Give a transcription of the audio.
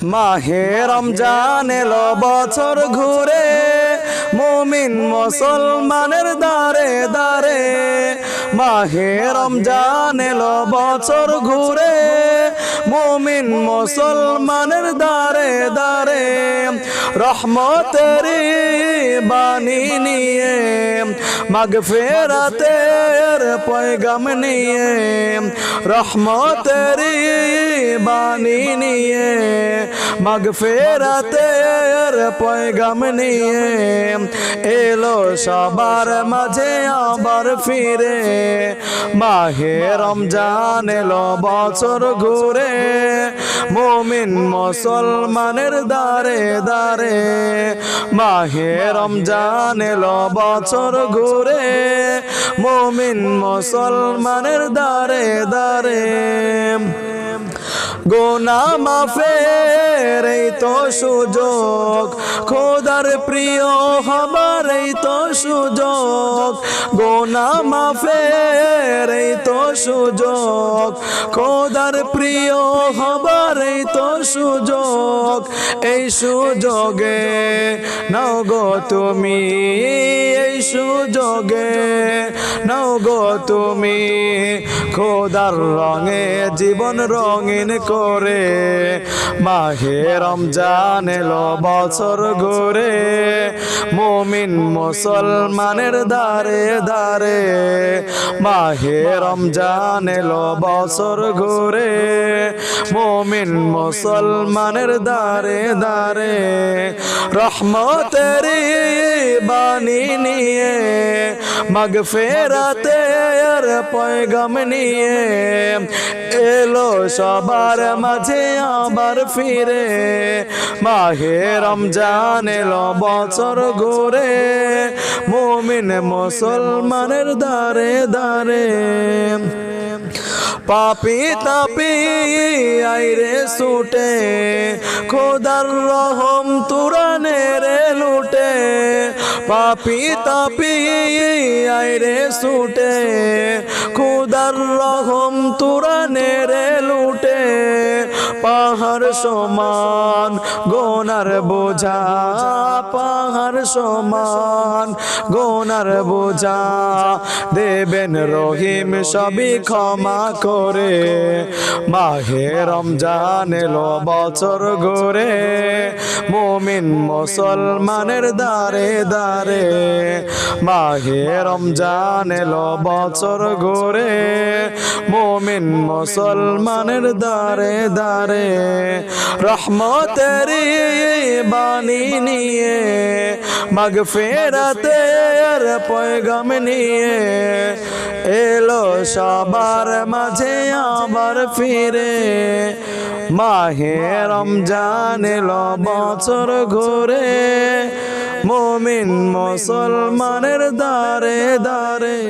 মাহে রমজান এলো বছর ঘুরে, মুমিন মুসলমানের দারে দারে। মাহে রমজান এলো বছর ঘুরে, মুমিন মুসলমানের দারে দারে। রহমতেরি বাণী নিয়ে, মাগফিরাতের পয়গাম নিয়ে, রহমতেরি বাণী নিয়ে, মাগফিরাতের পয়গাম নিয়ে এলো সবার মাঝে আবার ফিরে। মাহে রমজান এলো বছর ঘুরে, মুমিন মুসলমানের দারে দারে। মাহে রমজান এলো বছর ঘুরে, মুমিন মুসলমানের দারে দারে। গুনাহ মাফের এই তো সুযোগ, খোদার প্রিয় হবার এই তো সুযোগ। গুনাহ মাফের এই তো সুযোগ, খোদার প্রিয় হবার এই তো সুযোগ। এই সুযোগে নাও গো তুমি, এই সুযোগে নাও গো তুমি, খোদার রঙে জীবন রঙিন করে। মাহে রমজান এলো বছর ঘুরে, মুমিন মুসলমানের দারে দারে। মাহে রমজান এলো বছর ঘুরে, মুমিন মুসলমানের দারে দারে। রহমতেরি বাণী নিয়ে, মাগফিরাতের পয়গাম নিয়ে এলো সবার মাঝে আবার ফিরে। মাহে রমজান এলো বছর ঘুরে, মুমিন মুসলমানের দারে দারে। পাপি তাপি আইরে ছুটে, খোদার রহম তুরানে রে লুটে। পাপি তাপি আইরে ছুটে, খোদার রহম তুরানে রে লুটে। পাহাড় সমান গোনার বোঝা, পাহাড় সমান গোনার বোঝা, দেবেন রহিম সবই ক্ষমা করে। মাহে রমজান এলো বছর ঘুরে, মুমিন মুসলমানের দারে দারে। মাহে রমজান এলো বছর ঘুরে, মুমিন মুসলমানের দারে দারে। রহমতেরি বাণী নিয়ে, মাগফিরাতের পয়গাম নিয়ে এলো সবার মাঝে আবার ফিরে। মাহে রমজান এলো বছর ঘুরে, মুমিন মুসলমানের দারে দারে।